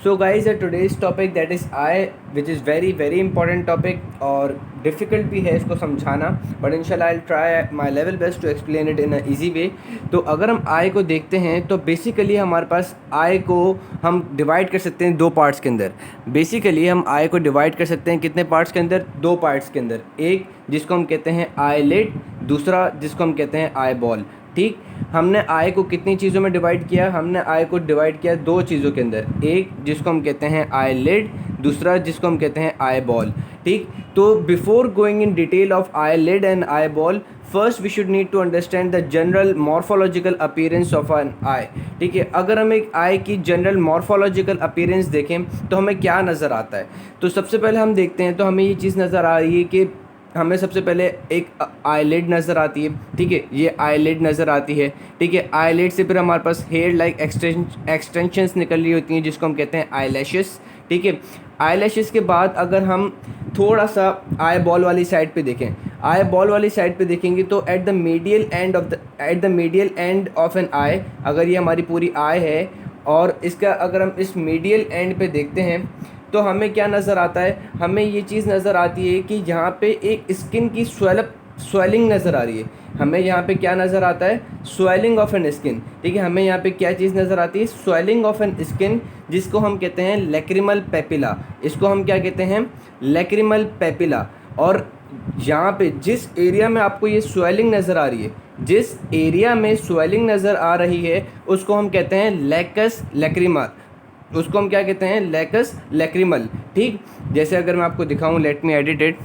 So guys, today's topic that is eye, which is very important topic और difficult भी है इसको समझाना, but इंशाल्लाह I'll try my level best to explain it in a easy way. तो अगर हम आई को देखते हैं तो बेसिकली हमारे पास आई को हम डिवाइड कर सकते हैं दो पार्ट्स के अंदर. बेसिकली हम आई को डिवाइड कर सकते हैं कितने पार्ट्स के अंदर? दो पार्ट्स के अंदर. एक जिसको हम कहते हैं आई लिड, दूसरा जिसको हम कहते हैं आई बॉल. ठीक, हमने आई को कितनी चीज़ों में डिवाइड किया? हमने आई को डिवाइड किया दो चीज़ों के अंदर. एक जिसको हम कहते हैं आई लिड, दूसरा जिसको हम कहते हैं आई बॉल. ठीक, तो before going in detail of eye lid and eye ball, first we should need to understand the general morphological appearance of an eye. ठीक है, अगर हम एक आई की जनरल मॉर्फोलॉजिकल अपीयरेंस देखें तो हमें क्या नज़र आता है? तो सबसे पहले हम देखते हैं तो हमें ये चीज़ नज़र आ रही है कि हमें सबसे पहले एक आईलिड नज़र आती है. ठीक है, ये आईलिड नज़र आती है. ठीक है, आईलिड से फिर हमारे पास हेयर लाइक एक्सटेंशंस निकल रही होती हैं जिसको हम कहते हैं आई लैशेस. ठीक है, आई लैशेस के बाद अगर हम थोड़ा सा आई बॉल वाली साइड पे देखें, आई बॉल वाली साइड पे देखेंगे तो at the medial end of an eye, अगर ये हमारी पूरी आई है और इसका अगर हम इस मीडियल एंड पे देखते हैं तो हमें क्या नज़र आता है? हमें ये चीज़ नज़र आती है कि यहाँ पे एक स्किन की स्वेलिंग नज़र आ रही है. हमें यहाँ पे क्या नज़र आता है? Swelling of an skin. ठीक है, हमें यहाँ पे क्या चीज़ नज़र आती है? स्वेलिंग ऑफ एन स्किन, जिसको हम कहते हैं लैक्रिमल पेपिला. इसको हम क्या कहते हैं? Lacrimal papilla. और यहाँ पे जिस एरिया में आपको ये स्वेलिंग नज़र आ रही है, जिस एरिया में स्वेलिंग नज़र आ रही है उसको हम कहते हैं लैकस लैक्रिमा. उसको हम क्या कहते हैं? Lacus lacrimal. ठीक, जैसे अगर मैं आपको दिखाऊं, let me edit it.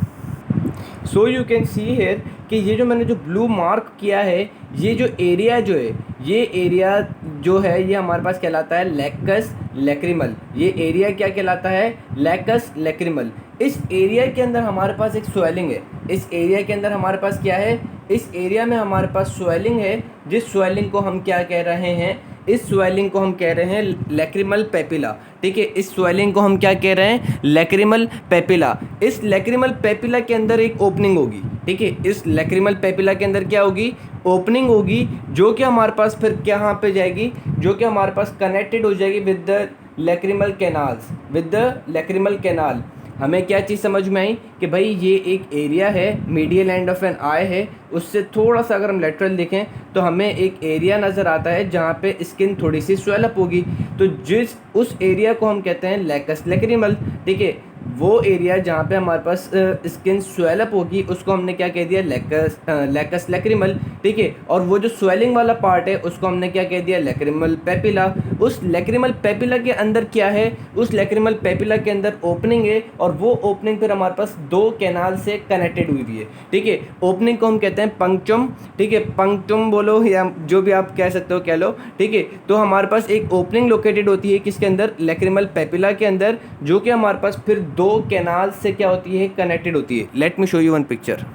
So you can see here कि ये जो मैंने जो ब्लू मार्क किया है, ये जो एरिया जो है, ये एरिया जो है ये हमारे पास कहलाता है लैकस लैक्रिमल. ये एरिया क्या कहलाता है? Lucas lacrimal. इस एरिया के अंदर हमारे पास एक स्वेलिंग है. इस एरिया के अंदर हमारे पास क्या है? इस एरिया में हमारे पास स्वेलिंग है, जिस स्वेलिंग को हम क्या कह रहे हैं? इस स्वेलिंग को हम कह रहे हैं लैक्रिमल पेपिला. ठीक है, इस स्वेलिंग को हम क्या कह रहे हैं? Lacrimal papilla. इस लैक्रिमल पेपिला के अंदर एक ओपनिंग होगी. ठीक है, इस लैक्रिमल पेपिला के अंदर क्या होगी? ओपनिंग होगी, जो कि हमारे पास फिर कहाँ पे जाएगी? जो कि हमारे पास कनेक्टेड हो जाएगी with the lacrimal canals, with the lacrimal canal. हमें क्या चीज़ समझ में आई कि भाई ये एक एरिया है, मीडियल एंड ऑफ एन आई है, उससे थोड़ा सा अगर हम लेटरल देखें तो हमें एक एरिया नज़र आता है जहाँ पे स्किन थोड़ी सी स्वेलअप होगी. तो उस एरिया को हम कहते हैं लैकस लैक्रिमल. ठीक है, वो एरिया जहाँ पे हमारे पास स्किन स्वेलअप होगी उसको हमने क्या कह दिया? Lucas lacrimal. ठीक है, और वो जो स्वेलिंग वाला पार्ट है उसको हमने क्या कह दिया? Lacrimal papilla. उस लैक्रिमल पेपिला के अंदर क्या है? उस लैक्रिमल पेपिला के अंदर ओपनिंग है, और वो ओपनिंग फिर हमारे पास दो कैनाल से कनेक्टेड हुई है. ठीक है, ओपनिंग को हम कहते हैं पंक्चुम. ठीक है, पंक्चुम बोलो या जो भी आप कह सकते हो कह लो. ठीक है, तो हमारे पास एक ओपनिंग लोकेटेड होती है किसके अंदर? लैक्रिमल पेपिला के अंदर, जो कि हमारे पास फिर दो कैनाल से क्या होती है? कनेक्टेड होती है. Let me show you one picture.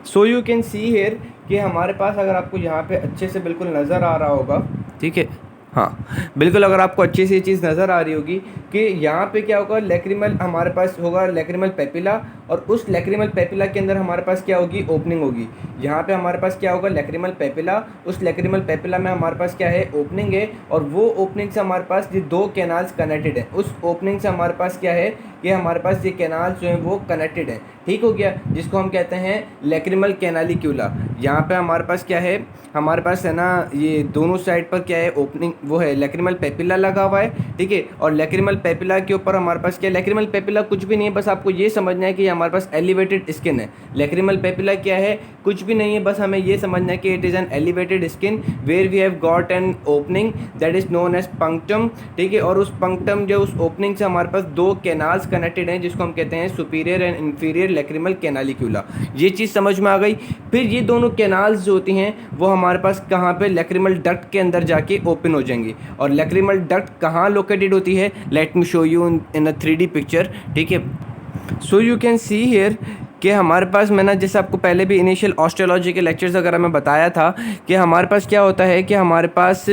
So you can see here कि हमारे पास, अगर आपको यहाँ पे अच्छे से बिल्कुल नज़र आ रहा होगा, ठीक है, हाँ बिल्कुल, अगर आपको अच्छी से ये चीज़ नज़र आ रही होगी कि यहाँ पे क्या होगा? लैक्रिमल हमारे पास होगा लैक्रिमल पेपिला, और उस लैक्रिमल पेपिला के अंदर हमारे पास क्या होगी? ओपनिंग होगी. यहाँ पे हमारे पास क्या होगा? Lacrimal papilla. उस लैक्रिमल पेपिला में हमारे पास क्या है? ओपनिंग है, और वो ओपनिंग से हमारे पास ये दो कैनाल्स कनेक्टेड हैं. उस ओपनिंग से हमारे पास क्या है कि हमारे पास ये कैनाल जो हैं वो कनेक्टेड हैं. ठीक हो गया, जिसको हम कहते हैं लैक्रिमल कैनालिक्यूला. यहाँ पे हमारे पास क्या है? हमारे पास है ना, ये दोनों साइड पर क्या है? ओपनिंग वो है लैक्रिमल पेपिला लगा हुआ है. ठीक है, और लैक्रिमल पेपिला के ऊपर हमारे पास क्या? लैक्रिमल पेपिला कुछ भी नहीं है, बस आपको ये समझना है कि हमारे पास एलिवेटेड स्किन है. लैक्रिमल पेपिला क्या है? कुछ भी नहीं है, बस हमें ये समझना है कि it is an elevated skin where we have got an opening that is known as punctum. ठीक है, और उस पंक्टम जो उस ओपनिंग से हमारे पास दो कैनाल्स कनेक्टेड हैं जिसको हम कहते हैं सुपीरियर एंड इंफीरियर लैक्रिमल कैनालिक्यूला. ये चीज़ समझ में आ गई. फिर ये दोनों कैनाल्स जो होती हैं वो हमारे पास कहाँ पे? लैक्रिमल डक्ट के अंदर जाके ओपन हो जाएंगी. और लैक्रिमल डक्ट कहाँ लोकेटेड होती है? Let me show you in a 3D picture. ठीक है, so you can see here कि हमारे पास, मैंने जैसे आपको पहले भी इनिशियल ऑस्टियोलॉजी के लेक्चर्स वगैरह में बताया था कि हमारे पास क्या होता है कि हमारे पास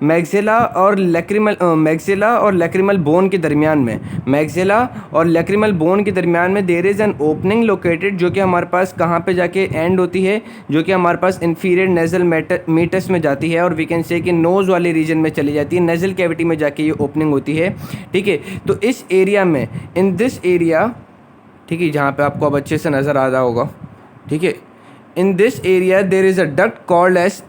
मैक्सिला और लैक्रिमल बोन के दरमियान में, मैक्सिला और लैक्रिमल बोन के दरमियान में there is an opening located, जो कि हमारे पास कहाँ पे जाके एंड होती है, जो कि हमारे पास इंफीरियर नेजल मीटस में जाती है, और वी कैन से कि नोज़ वाले रीजन में चली जाती है, नेजल कैविटी में जाके ये ओपनिंग होती है। ठीक है, तो इस एरिया में, इन दिस एरिया, ठीक है, जहाँ पे आपको अब अच्छे से नज़र आ रहा होगा, ठीक है, in this area there is a duct called as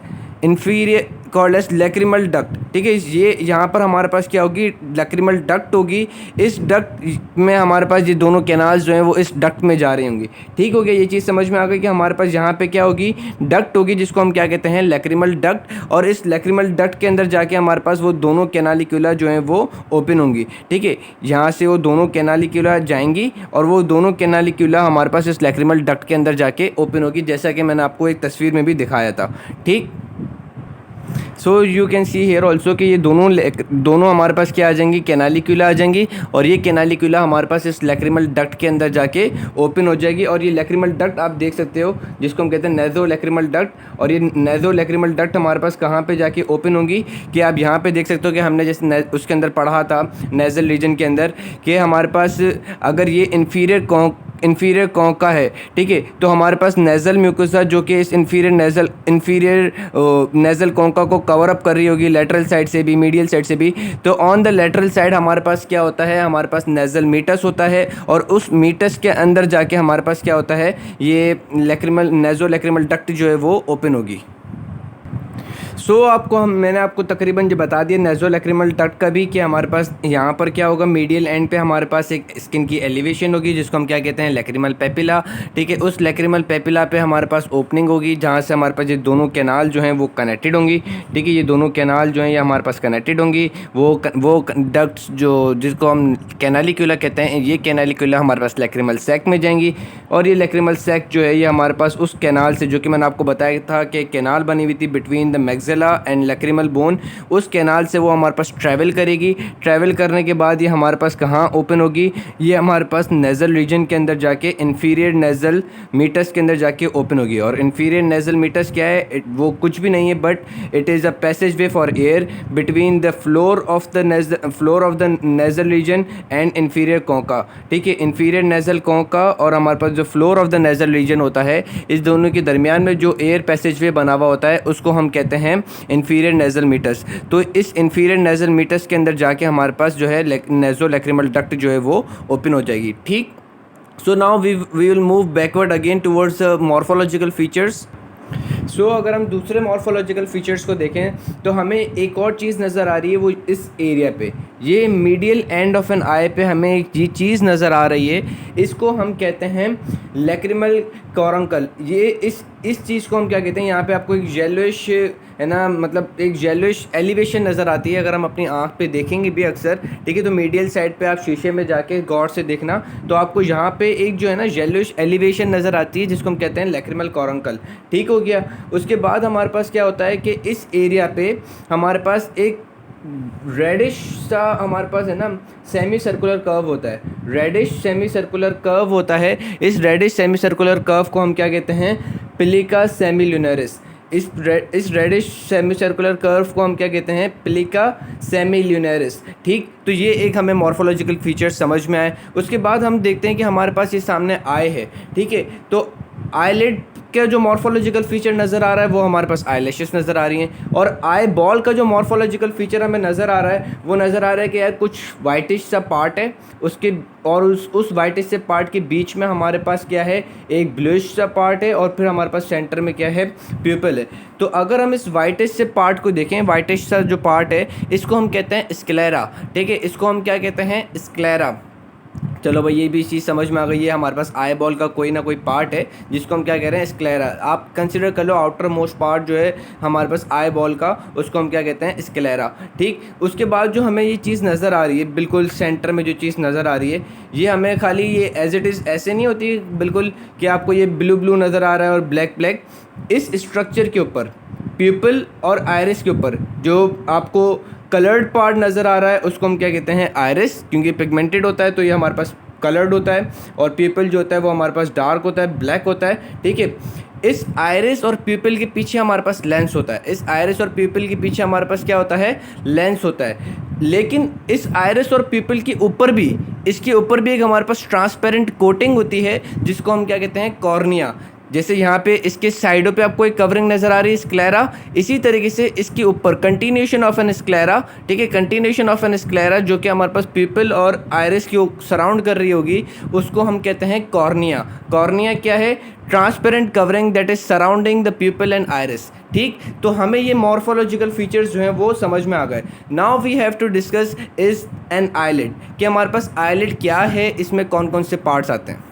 lacrimal duct. ठीक है, ये यहाँ पर हमारे पास क्या होगी, लैक्रिमल डक्ट होगी। इस डक्ट में हमारे पास ये दोनों कैनाल्स जो हैं वो इस डक्ट में जा रही होंगी। ठीक हो गया, ये चीज़ समझ में आ गई कि हमारे पास यहाँ पे क्या होगी, डक्ट होगी, जिसको हम क्या कहते हैं, लैक्रिमल डक्ट, और इस लैक्रिमल डक्ट के अंदर जाके हमारे पास वो दोनों कैनालिक्यूला जो हैं वो ओपन होंगी। ठीक है, यहाँ से वो दोनों कैनालिक्यूला जाएंगी और वो दोनों कैनालिक्यूला हमारे पास इस लैक्रिमल डक्ट के अंदर जाके ओपन होगी, जैसा कि मैंने आपको एक तस्वीर में भी दिखाया था। ठीक, so you can see here also कि ये दोनों हमारे पास क्या आ जाएंगी, कैनालिक्यूला आ जाएंगी, और ये कैनालिक्यूला हमारे पास इस लैक्रिमल डक्ट के अंदर जाके ओपन हो जाएगी। और ये लैक्रिमल डक्ट आप देख सकते हो, जिसको हम कहते हैं नेज़ो लैक्रिमल डक्ट, और ये नेज़ो लैक्रिमल डक्ट हमारे पास कहाँ पे जाके ओपन होंगी, कि आप यहाँ पे देख सकते हो कि हमने जैसे उसके अंदर पढ़ा था नेज़ल रीजन के अंदर, कि हमारे पास अगर ये इन्फीरियर कॉन्का है, ठीक है, तो हमारे पास नेज़ल म्यूकोसा जो कि इस इन्फीरियर नेज़ल कॉन्का को कवर अप कर रही होगी, लेटरल साइड से भी, मीडियल साइड से भी। तो ऑन द लेटरल साइड हमारे पास क्या होता है, हमारे पास नेज़ल मीटस होता है, और उस मीटस के अंदर जाके हमारे पास क्या होता है, ये नेज़ो लैक्रिमल डक्ट जो है वो ओपन होगी। मैंने आपको तकरीबन जो बता दिया नेज़ो लैक्रिमल डक्ट का भी, कि हमारे पास यहाँ पर क्या होगा, मीडियल एंड पे हमारे पास एक स्किन की एलिवेशन होगी, जिसको हम क्या कहते हैं, लैक्रिमल पेपिला। ठीक है, उस लैक्रिमल पेपिला पे हमारे पास ओपनिंग होगी, जहाँ से हमारे पास ये दोनों कैनाल जो हैं वो कनेक्टेड होंगी। ठीक है, ये दोनों कैनाल जो हैं ये हमारे पास कनेक्टेड होंगी। वो डक्ट्स जिसको हम कैनालिक्यूला कहते हैं, ये कैनालिक्यूला हमारे पास लैक्रिमल सैक में जाएंगी, और ये लैक्रिमल सैक जो है ये हमारे पास उस कैनाल से, जो कि मैंने आपको बताया था कि कैनाल बनी हुई थी between the maxilla and lacrimal bone, उस कैनाल से वो हमारे पास ट्रैवल करेगी। ट्रैवल करने के बाद ये हमारे पास कहाँ ओपन होगी, ये हमारे पास नेज़ल रीजन के अंदर जाके इन्फीरियर नेज़ल मीटस के अंदर जाके ओपन होगी। और इन्फीरियर नेज़ल मीटस क्या है, वो कुछ भी नहीं है, but it is a passage way for air between the floor of the nasal region and inferior concha. ठीक है, इन्फीरियर नेज़ल कॉन्का और हमारे पास जो floor of the nasal region होता है, इस दोनों के दरमियान में जो एयर पैसेज वे बना हुआ होता है, उसको हम कहते हैं इन्फीरियर नेज़ल मीटस। तो इस इन्फीरियर नेज़ल मीटस के अंदर जाके हमारे पास जो है नेज़ो लैक्रिमल डक्ट जो है वो ओपन हो जाएगी। ठीक, so now we will move backward again towards morphological features. अगर हम दूसरे मॉर्फोलॉजिकल फीचर्स को देखें तो हमें एक और चीज़ नज़र आ रही है, वो इस एरिया पे, ये मीडियल एंड ऑफ एन आई पे हमें एक चीज़ नज़र आ रही है, इसको हम कहते हैं लैक्रिमल कॉरंकल। ये इस चीज़ को हम क्या कहते हैं, यहाँ पे आपको एक येलोइश है ना, मतलब एक येलोइश एलिवेशन नज़र आती है, अगर हम अपनी आँख पे देखेंगे भी अक्सर। ठीक है, तो मीडियल साइड पे आप शीशे में जाके गौर से देखना, तो आपको यहाँ पे एक जो है ना येलोइश एलिवेशन नज़र आती है, जिसको हम कहते हैं लैक्रिमल कॉरंकल। ठीक हो गया, उसके बाद हमारे पास क्या होता है कि इस एरिया पे हमारे पास एक रेडिश सा हमारे पास है ना सेमी सर्कुलर कर्व होता है, रेडिश सेमी सर्कुलर कर्व होता है। इस रेडिश सेमी सर्कुलर कर्व को हम क्या कहते हैं, पिलिका सेमिल्यूनरिस। इस रेडिश सेमी सर्कुलर कर्व को हम क्या कहते हैं, पिलिका सेमिल्यूनरिस। ठीक, तो ये एक हमें मॉर्फोलॉजिकल फीचर्स समझ में आए। उसके बाद हम देखते हैं कि हमारे पास ये सामने आई है। ठीक है, तो आईलिड का जो मॉर्फोलॉजिकल फीचर नज़र आ रहा है वो हमारे पास आईलैशेस नज़र आ रही हैं, और आई बॉल का जो मॉर्फोलॉजिकल फीचर हमें नज़र आ रहा है वो नज़र आ रहा है कि यार कुछ वाइटिश सा पार्ट है उसके, और उस वाइटिश से पार्ट के बीच में हमारे पास क्या है, एक ब्लूइश सा पार्ट है, और फिर हमारे पास सेंटर में क्या है, प्यूपल है। तो अगर हम इस वाइटिश से पार्ट को देखें, वाइटिश सा जो पार्ट है इसको हम कहते हैं स्क्लेरा। ठीक है, इसको हम क्या कहते हैं, स्क्लेरा। चलो भाई, ये भी चीज़ समझ में आ गई है, हमारे पास आई बॉल का कोई ना कोई पार्ट है जिसको हम क्या कह रहे हैं, स्क्लेरा। आप कंसिडर कर लो आउटर मोस्ट पार्ट जो है हमारे पास आई बॉल का, उसको हम क्या कहते हैं, स्क्लेरा। ठीक, उसके बाद जो हमें ये चीज़ नज़र आ रही है, बिल्कुल सेंटर में जो चीज़ नज़र आ रही है, ये हमें खाली ये एज इट इज़ ऐसे नहीं होती बिल्कुल कि आपको ये ब्लू ब्लू नज़र आ रहा है और ब्लैक ब्लैक। इस स्ट्रक्चर के ऊपर, प्यूपल और आइरिस के ऊपर जो आपको कलर्ड पार्ट नज़र आ रहा है उसको हम क्या कहते हैं, आइरिस, क्योंकि पिगमेंटेड होता है तो ये हमारे पास कलर्ड होता है और पीपल जो होता है वो हमारे पास डार्क होता है, ब्लैक होता है, ठीक है। इस आयरिस और पीपल के पीछे हमारे पास लेंस होता है, इस आयरिस और पीपल के पीछे हमारे पास क्या होता है, लेंस होता है। लेकिन इस आयरिस और पीपल के ऊपर भी, इसके ऊपर भी एक हमारे पास ट्रांसपेरेंट कोटिंग होती है जिसको हम क्या कहते हैं, कॉर्निया। जैसे यहाँ पे इसके साइडों पे आपको एक कवरिंग नज़र आ रही है स्क्लेरा, इसी तरीके से इसके ऊपर कंटिन्यूशन ऑफ एन स्क्लेरा, ठीक है, कंटिन्यूशन ऑफ एन स्क्लेरा जो कि हमारे पास पीपल और आयरिस की सराउंड कर रही होगी, उसको हम कहते हैं कॉर्निया। कॉर्निया क्या है, transparent covering that is surrounding the people and iris, ठीक। तो हमें ये मॉर्फोलॉजिकल फीचर्स जो हैं वो समझ में आ गए। Now we have to discuss is an eyelid, कि हमारे पास आईलिड क्या है, इसमें कौन कौन से पार्ट्स आते हैं।